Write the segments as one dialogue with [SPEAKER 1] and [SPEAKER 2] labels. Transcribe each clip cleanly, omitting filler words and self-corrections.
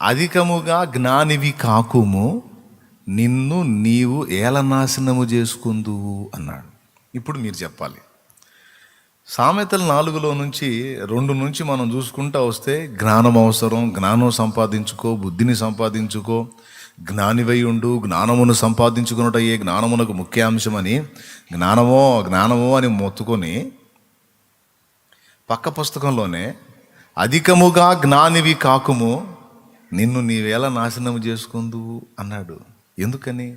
[SPEAKER 1] అధికముగా జ్ఞానివి కాకుము, నిన్ను నీవు ఏలనాశనము చేసుకుందువు అన్నాడు. ఇప్పుడు మీరు చెప్పాలి. సామెతలు 4లో నుంచి 2 నుంచి మనం చూసుకుంటా వస్తే జ్ఞానం అవసరం, జ్ఞానం సంపాదించుకో, బుద్ధిని సంపాదించుకో, జ్ఞానివై ఉండు, జ్ఞానమును సంపాదించుకున్నటయే జ్ఞానమునకు ముఖ్యాంశమని జ్ఞానమో అని మొత్తుకొని పక్క పుస్తకంలోనే అధికముగా జ్ఞానివి కాకుము, నిన్ను నీవేళ నాశనము చేసుకుందువు అన్నాడు. ఎందుకని?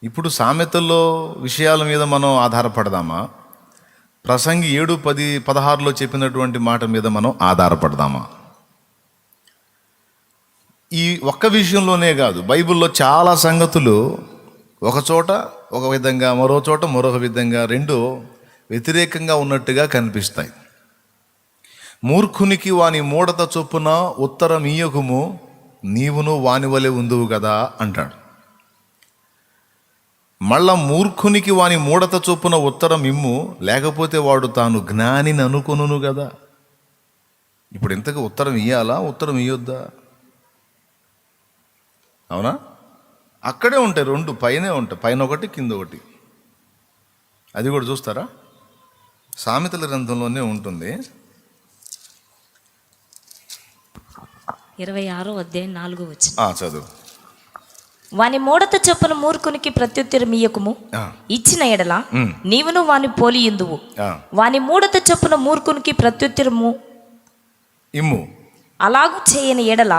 [SPEAKER 1] ఇప్పుడు సామెతల్లో విషయాల మీద మనం ఆధారపడదామా? ప్రసంగి 7:10-16లో చెప్పినటువంటి మాట మీద మనం ఆధారపడదామా? ఈ ఒక్క విషయంలోనే కాదు, బైబిల్లో చాలా సంగతులు ఒక చోట ఒక విధంగా, మరో చోట మరొక విధంగా, రెండు వ్యతిరేకంగా ఉన్నట్టుగా కనిపిస్తాయి. మూర్ఖునికి వాని మూఢత చొప్పున ఉత్తరం ఇయ్యకుము, నీవును వాని వలె ఉందువు కదా అంటాడు. మళ్ళా మూర్ఖునికి వాని మూఢత చొప్పున ఉత్తరం ఇమ్ము, లేకపోతే వాడు తాను జ్ఞానిని అనుకొనును కదా. ఇప్పుడు ఇంతకు ఉత్తరం ఇయ్యాలా, ఉత్తరం ఇయ్యొద్దా? అవునా? అక్కడే ఉంటాయి, 2 పైనే ఉంటాయి, పైన ఒకటి కింద ఒకటి. అది కూడా చూస్తారా? సామెతల గ్రంథంలోనే ఉంటుంది.
[SPEAKER 2] 26వ అధ్యాయం 4వ వచనం.
[SPEAKER 1] చదువు.
[SPEAKER 2] వాని మూఢత చొప్పున మూర్ఖునికి ప్రత్యుత్తరం ఇయ్యకుము, ఇచ్చిన ఎడల నీవును వాని పోలి ఇందువు. వాని మూఢత చొప్పున మూర్ఖునికి ప్రత్యుత్తరము
[SPEAKER 1] ఇమ్ము,
[SPEAKER 2] అలాగూ చేయని ఎడల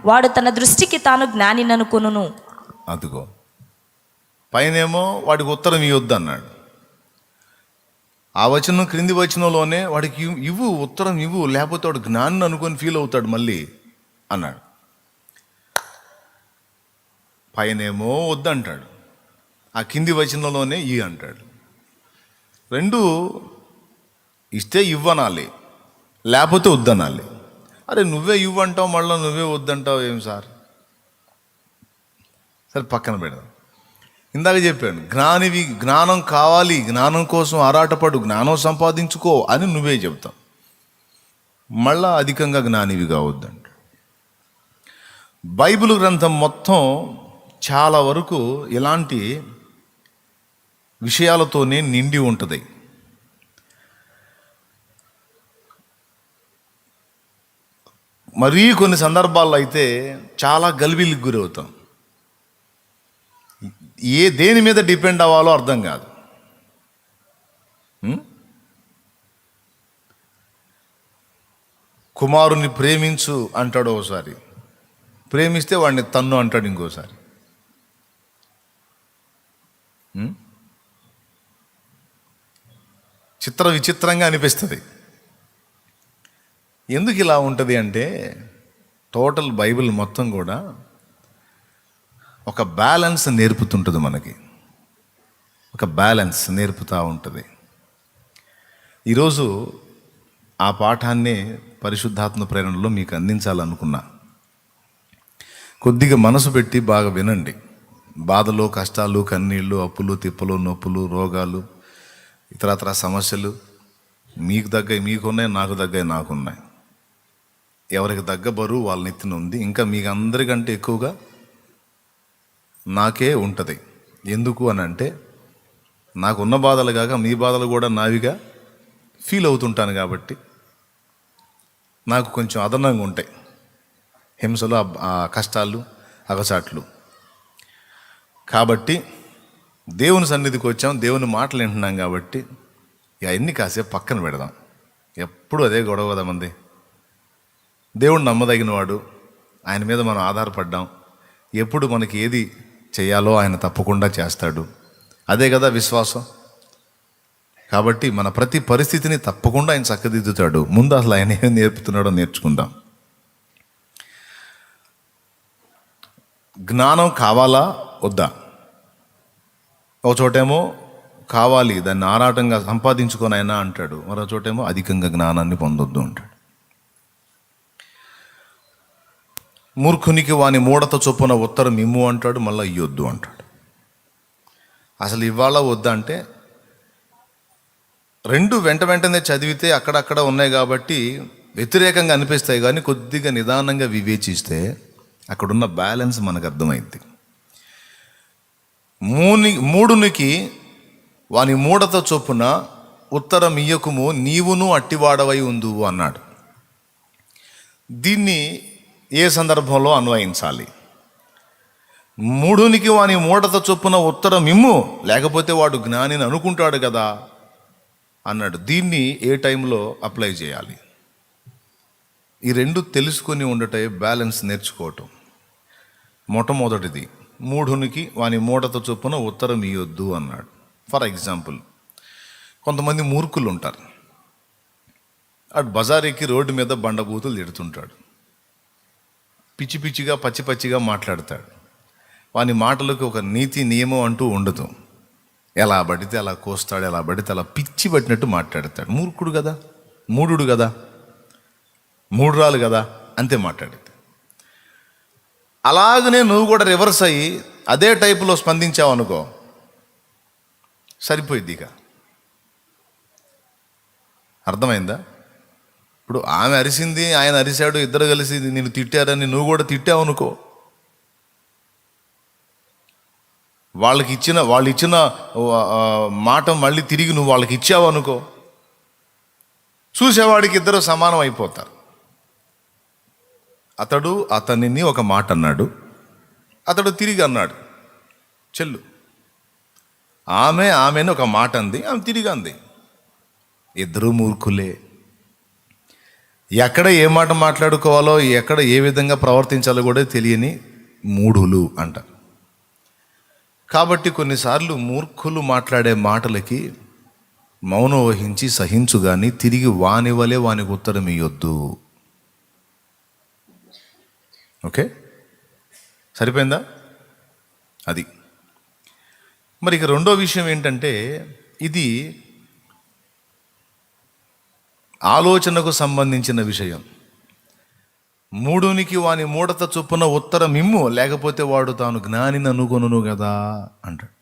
[SPEAKER 2] వాడు తన దృష్టికి తాను జ్ఞానిని అనుకొనును.
[SPEAKER 1] అదిగో పైనేమో వాడికి ఉత్తరం ఇవ్వద్దు అన్నాడు. ఆ వచనం క్రింది వచనంలోనే వాడికి ఇవ్వు, ఉత్తరం ఇవ్వు, లేకపోతే వాడు జ్ఞానిని అనుకొని ఫీల్ అవుతాడు మళ్ళీ అన్నాడు. పైనేమో వద్దంటాడు, ఆ కింది వచనంలోనే అంటాడు. 2 ఇస్తే ఇవ్వనాలి, లేకపోతే వద్దనాలి. అరే నువ్వే ఇవ్వంటావు, మళ్ళీ నువ్వే వద్దంటావు, ఏం సార్? సరే పక్కన పెడదాం. ఇందాక చెప్పాను, జ్ఞానం కావాలి, జ్ఞానం కోసం ఆరాటపడు, జ్ఞానం సంపాదించుకో అని నువ్వే చెప్తావు. మళ్ళా అధికంగా జ్ఞానివి కావద్దంట. బైబిల్ గ్రంథం మొత్తం చాలా వరకు ఇలాంటి విషయాలతోనే నిండి ఉంటుంది. మరీ కొన్ని సందర్భాల్లో అయితే చాలా గలిబిలికి గురవుతాం. దేని మీద డిపెండ్ అవ్వాలో అర్థం కాదు. కుమారుని ప్రేమించు అంటాడు ఒకసారి, ప్రేమిస్తే వాడిని తన్ను అంటాడు ఇంకోసారి. విచిత్రంగా అనిపిస్తుంది. ఎందుకు ఇలా ఉంటుంది అంటే, టోటల్ బైబిల్ మొత్తం కూడా ఒక బ్యాలెన్స్ నేర్పుతుంటుంది మనకి, ఒక బ్యాలెన్స్ నేర్పుతూ ఉంటుంది. ఈరోజు ఆ పాఠాన్ని పరిశుద్ధాత్మ ప్రేరణలో మీకు అందించాలనుకున్నా. కొద్దిగా మనసు పెట్టి బాగా వినండి. బాధలు, కష్టాలు, కన్నీళ్ళు, అప్పులు, తిప్పలు, నొప్పులు, రోగాలు, ఇతరత్ర సమస్యలు మీకు దగ్గర మీకున్నాయి, నాకు దగ్గర నాకున్నాయి. ఎవరికి దగ్గ బరువు వాళ్ళ నెత్తిన ఉంది. ఇంకా మీకు అందరికంటే ఎక్కువగా నాకే ఉంటుంది. ఎందుకు అని అంటే, నాకున్న బాధలు కాక మీ బాధలు కూడా నావిగా ఫీల్ అవుతుంటాను కాబట్టి నాకు కొంచెం అదనంగా ఉంటాయి హింసలు, కష్టాలు, అగచాట్లు. కాబట్టి దేవుని సన్నిధికి వచ్చాం, దేవుని మాటలు వింటున్నాం కాబట్టి అవన్నీ కాసేపు పక్కన పెడదాం. ఎప్పుడు అదే గొడవ కదా మంది. దేవుడు నమ్మదగినవాడు, ఆయన మీద మనం ఆధారపడ్డాం. ఎప్పుడు మనకి ఏది చేయాలో ఆయన తప్పకుండా చేస్తాడు. అదే కదా విశ్వాసం. కాబట్టి మన ప్రతి పరిస్థితిని తప్పకుండా ఆయన చక్కదిద్దుతాడు. ముందు అసలు ఆయన ఏం నేర్పుతున్నాడో నేర్చుకుందాం. జ్ఞానం కావాలా వద్దా? ఒక చోటేమో కావాలి, దాన్ని ఆరాటంగా సంపాదించుకొని అయినా అంటాడు, మరో చోటేమో అధికంగా జ్ఞానాన్ని పొందొద్దు అంటాడు. మూర్ఖునికి వాని మూఢత చొప్పున ఉత్తరం ఇమ్ము అంటాడు, మళ్ళీ ఇయ్యొద్దు అంటాడు. అసలు ఇవ్వాలా వద్దా అంటే, 2 వెంటనే చదివితే అక్కడక్కడ ఉన్నాయి కాబట్టి వ్యతిరేకంగా అనిపిస్తాయి, కానీ కొద్దిగా నిదానంగా వివేచిస్తే అక్కడున్న బ్యాలెన్స్ మనకు అర్థమైంది. మూడునికి వాని మూఢత చొప్పున ఉత్తరం ఇయ్యకుము, నీవును అట్టివాడవై ఉందువు అన్నాడు. దీన్ని ఏ సందర్భంలో అన్వయించాలి? మూఢునికి వాని మూఢత చొప్పున ఉత్తరం ఇమ్ము, లేకపోతే వాడు జ్ఞానిని అనుకుంటాడు కదా అన్నాడు. దీన్ని ఏ టైంలో అప్లై చేయాలి? ఈ రెండు తెలుసుకొని ఉండటే బ్యాలెన్స్ నేర్చుకోవటం. మొట్టమొదటిది, మూఢునికి వాని మూఢత చొప్పున ఉత్తరం ఇయ్యొద్దు అన్నాడు. ఫర్ ఎగ్జాంపుల్, కొంతమంది మూర్ఖులు ఉంటారు. అటు బజారెక్కి రోడ్డు మీద బండబూతులు తిడుతుంటాడు, పిచ్చి పిచ్చిగా పచ్చి పచ్చిగా మాట్లాడతాడు. వాని మాటలకు ఒక నీతి నియమం అంటూ ఉండదు. ఎలా పడితే అలా కోస్తాడు, ఎలా పడితే అలా పిచ్చి పట్టినట్టు మాట్లాడతాడు. మూర్ఖుడు కదా, మూఢుడు కదా, మూఢురాలు కదా, అంతే మాట్లాడేది. అలాగనే నువ్వు కూడా రివర్స్ అయ్యి అదే టైపులో స్పందించావు అనుకో, సరిపోయిద్ది. ఇక అర్థమైందా? ఇప్పుడు ఆమె అరిసింది, ఆయన అరిశాడు, ఇద్దరు కలిసి నేను తిట్టారని నువ్వు కూడా తిట్టావు అనుకో, వాళ్ళు ఇచ్చిన మాట మళ్ళీ తిరిగి నువ్వు వాళ్ళకి ఇచ్చావు అనుకో, చూసేవాడికి ఇద్దరు సమానం అయిపోతారు. అతడు అతనిని ఒక మాట అన్నాడు, అతడు తిరిగి అన్నాడు చెల్లు. ఆమెను ఒక మాట అంది, ఆమె తిరిగి అంది. ఇద్దరు మూర్ఖులే. ఎక్కడ ఏ మాట మాట్లాడుకోవాలో, ఎక్కడ ఏ విధంగా ప్రవర్తించాలో కూడా తెలియని మూఢులు అంట. కాబట్టి కొన్నిసార్లు మూర్ఖులు మాట్లాడే మాటలకి మౌనం వహించి సహించు, కానీ తిరిగి వానివలే వానికి ఉత్తరం ఇయ్యొద్దు. ఓకే, సరిపోయిందా? అది. మరి ఇక రెండో విషయం ఏంటంటే, ఇది ఆలోచనకు సంబంధించిన విషయం. మూఢునికి వాని మూఢత చొప్పున ఉత్తరం ఇమ్ము, లేకపోతే వాడు తాను జ్ఞానిని అనుకొనును కదా అంటాడు.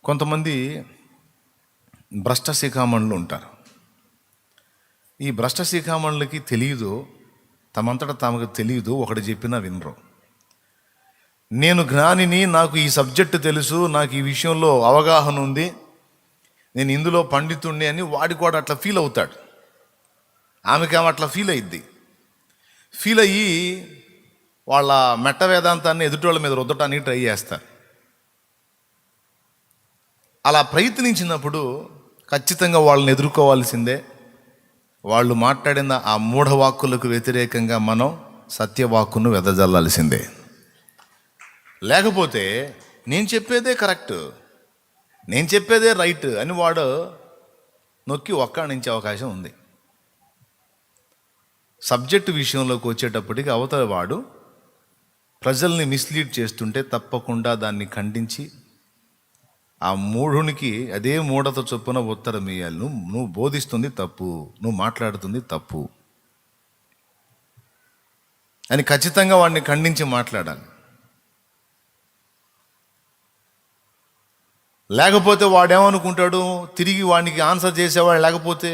[SPEAKER 1] కొంతమంది భ్రష్ట శిఖామణులు ఉంటారు. ఈ భ్రష్ట శిఖామణులకి తెలియదు, తమంతటా తమకు తెలియదు, ఒకటి చెప్పినా వినరు. నేను జ్ఞానిని, నాకు ఈ సబ్జెక్టు తెలుసు, నాకు ఈ విషయంలో అవగాహన ఉంది, నేను ఇందులో పండితుణ్ణి అని వాడి కూడా అట్లా ఫీల్ అవుతాడు. ఆమెకి అట్లా ఫీల్ అయ్యిద్ది. ఫీల్ అయ్యి వాళ్ళ మెట్ట వేదాంతాన్ని ఎదుటోళ్ళ మీద రుద్దటానికి ట్రై చేస్తారు. అలా ప్రయత్నించినప్పుడు ఖచ్చితంగా వాళ్ళని ఎదుర్కోవాల్సిందే. వాళ్ళు మాట్లాడిన ఆ మూఢవాక్కులకు వ్యతిరేకంగా మనం సత్యవాక్కును వెదజల్లాల్సిందే. లేకపోతే నేను చెప్పేదే కరెక్ట్, నేను చెప్పేదే రైట్ అని వాడు నొక్కి ఒక్కాణించే అవకాశం ఉంది. సబ్జెక్టు విషయంలోకి వచ్చేటప్పటికి అవతల వాడు ప్రజల్ని మిస్లీడ్ చేస్తుంటే తప్పకుండా దాన్ని ఖండించి ఆ మూఢునికి అదే మూఢత చొప్పున ఉత్తరం ఇయ్యాలి. నువ్వు బోధిస్తుంది తప్పు, నువ్వు మాట్లాడుతుంది తప్పు అని ఖచ్చితంగా వాడిని ఖండించి మాట్లాడాలి. లేకపోతే వాడేమనుకుంటాడు, తిరిగి వాడికి ఆన్సర్ చేసేవాడు లేకపోతే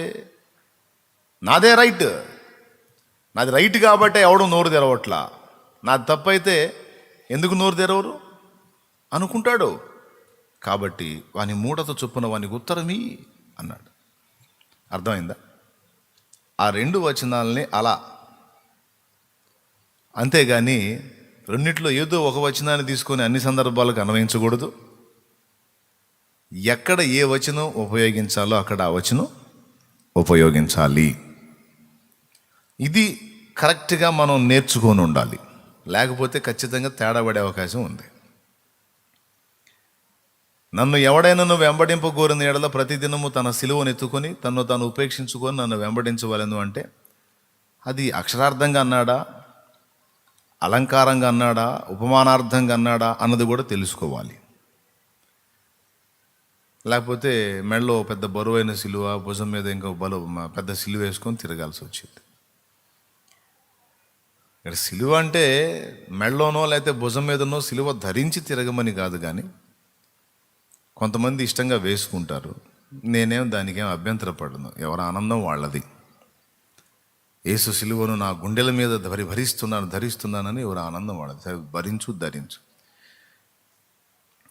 [SPEAKER 1] నాదే రైట్, నాది రైట్ కాబట్టి ఎవడు నోరు తెరవట్లా, నాది తప్పైతే ఎందుకు నోరు తెరవరు అనుకుంటాడు. కాబట్టి వాని మూఢత చొప్పున వానికి ఉత్తరమి అన్నాడు. అర్థమైందా? ఆ రెండు వచనాలని అలా, అంతేగాని రెండిట్లో ఏదో ఒక వచనాన్ని తీసుకొని అన్ని సందర్భాలకు అన్వయించకూడదు. ఎక్కడ ఏ వచనం ఉపయోగించాలో అక్కడ ఆ వచనం ఉపయోగించాలి. ఇది కరెక్ట్గా మనం నేర్చుకొని ఉండాలి. లేకపోతే ఖచ్చితంగా తేడా పడే అవకాశం ఉంది. నన్ను ఎవడైనా నువ్వు వెంబడింపగోరిన ఎడల ప్రతిదినము తన సిలువను ఎత్తుకొని తను తాను ఉపేక్షించుకొని నన్ను వెంబడించవలను అంటే అది అక్షరార్థంగా అన్నాడా, అలంకారంగా అన్నాడా, ఉపమానార్థంగా అన్నాడా అన్నది కూడా తెలుసుకోవాలి. లేకపోతే మెడలో పెద్ద బరువైన సిలువ, భుజం మీద ఇంకో పెద్ద సిలువ వేసుకొని తిరగాల్సి వచ్చింది. ఇక్కడ సిలువ అంటే మెడలోనో లేకపోతే భుజం మీదనో సిలువ ధరించి తిరగమని కాదు, కానీ కొంతమంది ఇష్టంగా వేసుకుంటారు. నేనేం దానికేం అభ్యంతరపడను, ఎవరి ఆనందం వాళ్ళది. యేసు సిలువను నా గుండెల మీద ధరిస్తున్నానని ఎవరు ఆనందం వాడదు. ధరించు.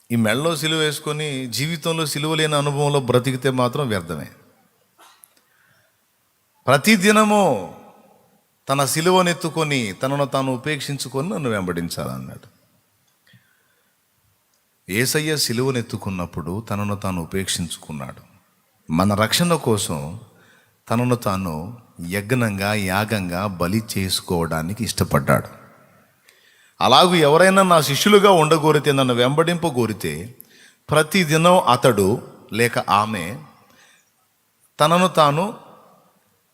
[SPEAKER 1] ఈ మెడలో సిలువ వేసుకొని జీవితంలో సిలువ లేని అనుభవంలో బ్రతికితే మాత్రం వ్యర్థమే. ప్రతిదినము తన సిలువనెత్తుకొని తనను తాను ఉపేక్షించుకొని నన్ను వెంబడించాలన్నాడు. యేసయ్య సిలువనెత్తుకున్నప్పుడు తనను తాను ఉపేక్షించుకున్నాడు. మన రక్షణ కోసం తనను తాను యజ్ఞంగా యాగంగా బలి చేసుకోవడానికి ఇష్టపడ్డాడు. అలాగూ ఎవరైనా నా శిష్యులుగా ఉండగోరితే, నన్ను వెంబడింపగోరితే ప్రతిదినం అతడు లేక ఆమె తనను తాను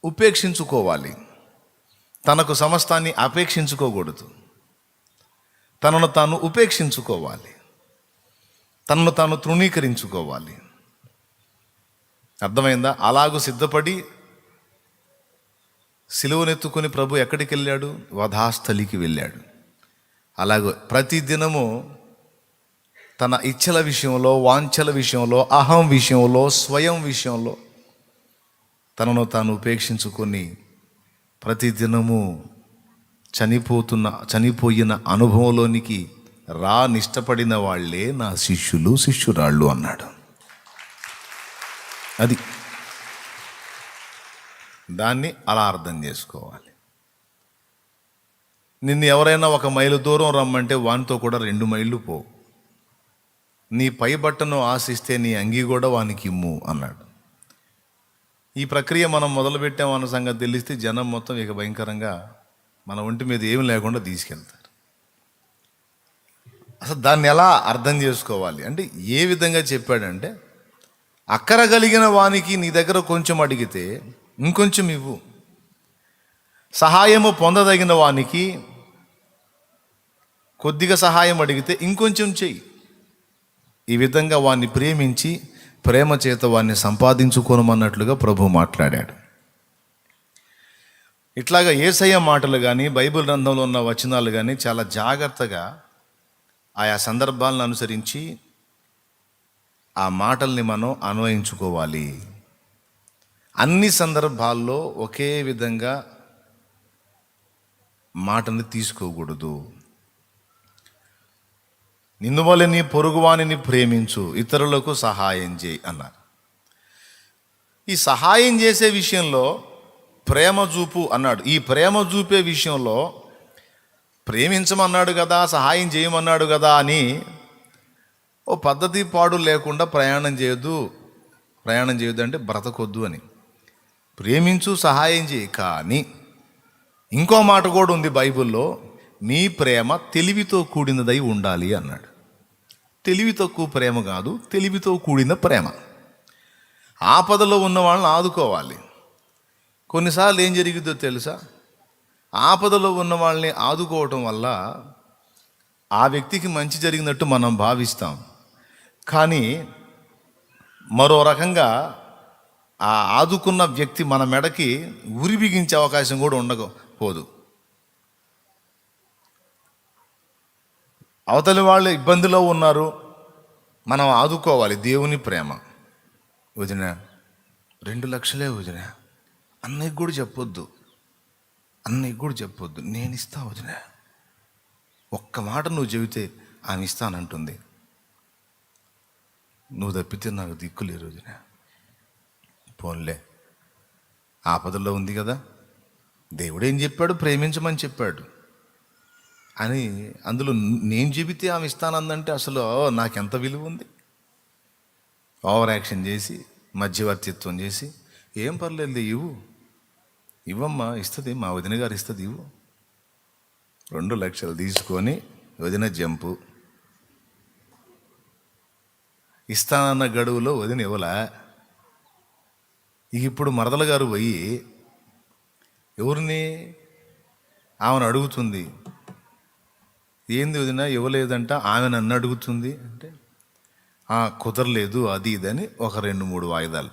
[SPEAKER 1] ఉపేక్షించుకోవాలి. తనకు సమస్తాన్ని అపేక్షించుకోకూడదు. తనను తాను ఉపేక్షించుకోవాలి. తనను తాను తృణీకరించుకోవాలి. అర్థమైందా? అలాగూ సిద్ధపడి సిలువనెత్తుకుని ప్రభు ఎక్కడికి వెళ్ళాడు? వధాస్థలికి వెళ్ళాడు. అలాగే ప్రతిదినము తన ఇచ్చల విషయంలో, వాంఛల విషయంలో, అహం విషయంలో, స్వయం విషయంలో తనను తాను ఉపేక్షించుకొని ప్రతిదినము చనిపోయిన అనుభవంలోనికి నిష్టపడిన వాళ్ళే నా శిష్యులు, శిష్యురాళ్ళు అన్నాడు. అది దాన్ని అలా అర్థం చేసుకోవాలి. నిన్ను ఎవరైనా 1 మైలు దూరం రమ్మంటే వానితో కూడా 2 మైళ్ళు పో. నీ పై బట్టను ఆశిస్తే నీ అంగీ కూడా వానికి ఇమ్ము అన్నాడు. ఈ ప్రక్రియ మనం మొదలుపెట్టామన్న సంగతి తెలిస్తే జనం మొత్తం ఇక భయంకరంగా మన ఒంటి మీద ఏమి లేకుండా తీసుకెళ్తారు. అసలు దాన్ని ఎలా అర్థం చేసుకోవాలి అంటే, ఏ విధంగా చెప్పాడంటే, అక్కర కలిగిన వానికి నీ దగ్గర కొంచెం అడిగితే ఇంకొంచెం ఇవ్వు. సహాయము పొందదగిన వానికి కొద్దిగా సహాయం అడిగితే ఇంకొంచెం చెయ్యి. ఈ విధంగా వాన్ని ప్రేమించి ప్రేమ చేత వాన్ని సంపాదించుకోనమన్నట్లుగా ప్రభు మాట్లాడాడు. ఇట్లాగా యేసయ్య మాటలు కానీ, బైబిల్ గ్రంథంలో ఉన్న వచనాలు కానీ చాలా జాగ్రత్తగా ఆయా సందర్భాలను అనుసరించి ఆ మాటల్ని మనం అన్వయించుకోవాలి. అన్ని సందర్భాల్లో ఒకే విధంగా మాటని తీసుకోకూడదు. నిన్ను వలె నీ పొరుగువానిని ప్రేమించు, ఇతరులకు సహాయం చేయి అన్నారు. ఈ సహాయం చేసే విషయంలో ప్రేమ చూపు అన్నాడు. ఈ ప్రేమ చూపే విషయంలో ప్రేమించమన్నాడు కదా, సహాయం చేయమన్నాడు కదా అని ఓ పద్ధతి పాడు లేకుండా ప్రయాణం చేయొద్దు అంటే బ్రతకొద్దు అని. ప్రేమించు, సహాయం చేయి. కానీ ఇంకో మాట కూడా ఉంది బైబిల్లో, నీ ప్రేమ తెలివితో కూడినదై ఉండాలి అన్నాడు. తెలివి తక్కువ ప్రేమ కాదు, తెలివితో కూడిన ప్రేమ. ఆపదలో ఉన్న వాళ్ళని ఆదుకోవాలి. కొన్నిసార్లు ఏం జరిగిద్దో తెలుసా? ఆపదలో ఉన్న వాళ్ళని ఆదుకోవటం వల్ల ఆ వ్యక్తికి మంచి జరిగినట్టు మనం భావిస్తాం. కానీ మరో రకంగా ఆ ఆదుకున్న వ్యక్తి మన మెడకి ఉరి బిగించే అవకాశం కూడా ఉండకపోదు. అవతలి వాళ్ళు ఇబ్బందిలో ఉన్నారు, మనం ఆదుకోవాలి. దేవుని ప్రేమ. వదిన 2 లక్షలే వదిన, అన్నయ్యకి కూడా చెప్పొద్దు, నేను ఇస్తా వదిన, ఒక్క మాట నువ్వు చెబితే ఆమె ఇస్తానంటుంది. నువ్వు తప్పితే నాకు దిక్కులేరు వదిన. పోన్లే, ఆపదలో ఉంది కదా, దేవుడు ఏం చెప్పాడు? ప్రేమించమని చెప్పాడు అని. అందులో నేను చెబితే ఆమె ఇస్తానందంటే అసలు నాకెంత విలువ ఉంది? ఓవర్ యాక్షన్ చేసి, మధ్యవర్తిత్వం చేసి, ఏం పర్లేదు ఇవ్వమ్మా, ఇస్తుంది, మా వదిన గారు ఇస్తుంది, ఇవ్వు. 2 లక్షలు తీసుకొని వదిన జంపు. ఇస్తానన్న గడువులో వదిన ఇవ్వలా. ఇప్పుడు మరదల గారు పోయి ఎవరిని? ఆమెను అడుగుతుంది. ఏంది వదిన ఇవ్వలేదంట, ఆమె నన్ను అడుగుతుంది అంటే, కుదరలేదు అది ఇదని ఒక 2-3 వాయిదాలు.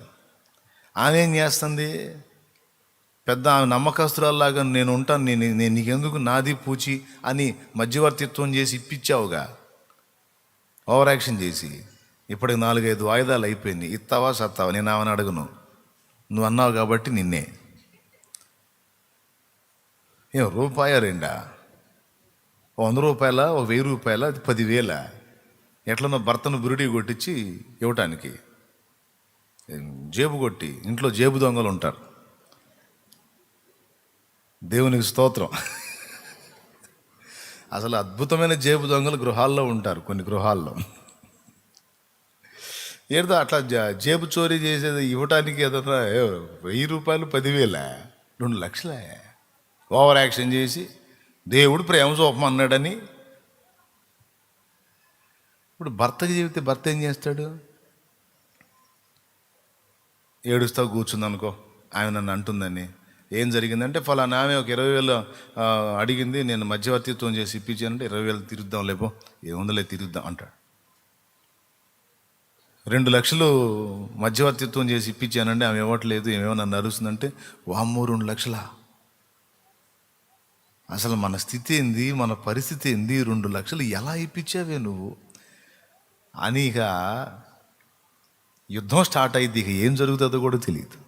[SPEAKER 1] ఆమె ఏం చేస్తుంది? పెద్ద ఆమె నమ్మకస్తురాల్లాగా నేను ఉంటాను, నేను నీకెందుకు, నాది పూచి అని మధ్యవర్తిత్వం చేసి ఇప్పించావుగా, ఓవర్ యాక్షన్ చేసి. ఇప్పటికి 4-5 వాయిదాలు అయిపోయింది. ఇస్తావా సత్తావా? నేను ఆమెను అడగను, నువ్వు అన్నావు కాబట్టి నిన్నే. ఏం రూపాయ రెండా? 100 రూపాయల, 1000 రూపాయల, అది 10,000. ఎట్లనో భర్తను బురిడి కొట్టించి ఇవ్వటానికి జేబు కొట్టి, ఇంట్లో జేబు దొంగలు ఉంటారు. దేవునికి స్తోత్రం. అసలు అద్భుతమైన జేబు దొంగలు గృహాల్లో ఉంటారు, కొన్ని గృహాల్లో. ఏదో అట్లా జేబు చోరీ చేసేది ఇవ్వటానికి ఏదన్నా 1000 రూపాయలు, 10,000, 2 లక్షలే ఓవర్ యాక్షన్ చేసి దేవుడు ప్రేమ చూపమన్నాడని. ఇప్పుడు భర్తకి చెబితే భర్త ఏం చేస్తాడు? ఏడుస్తావు కూర్చుందనుకో, ఆమె నన్ను అంటుందని. ఏం జరిగిందంటే ఫలానా ఆమె ఒక 20,000 అడిగింది, నేను మధ్యవర్తిత్వం చేసి ఇప్పించానంటే 20,000 తిరుగుద్దాం, లేపో ఏముందలే తిరుగుద్దాం అంటాడు. 2 లక్షలు మధ్యవర్తిత్వం చేసి ఇప్పించానంటే ఆమె ఇవ్వట్లేదు, ఏమేమో నన్ను అరుస్తుందంటే వామ్మో 2 లక్షలా? అసలు మన స్థితి ఏంది, మన పరిస్థితి ఏంది? 2 లక్షలు ఎలా ఇప్పించావే నువ్వు అని ఇక యుద్ధం స్టార్ట్ అయింది. ఇక ఏం జరుగుతుందో కూడా తెలియదు.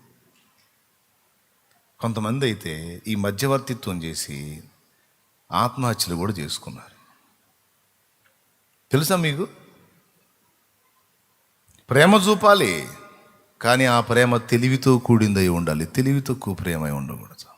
[SPEAKER 1] కొంతమంది అయితే ఈ మధ్యవర్తిత్వం చేసి ఆత్మహత్యలు కూడా చేసుకున్నారు. తెలుసా మీకు? ప్రేమ చూపాలి, కానీ ఆ ప్రేమ తెలివితో కూడిందై ఉండాలి. తెలివి తక్కువ ప్రేమ ఉండకూడదు.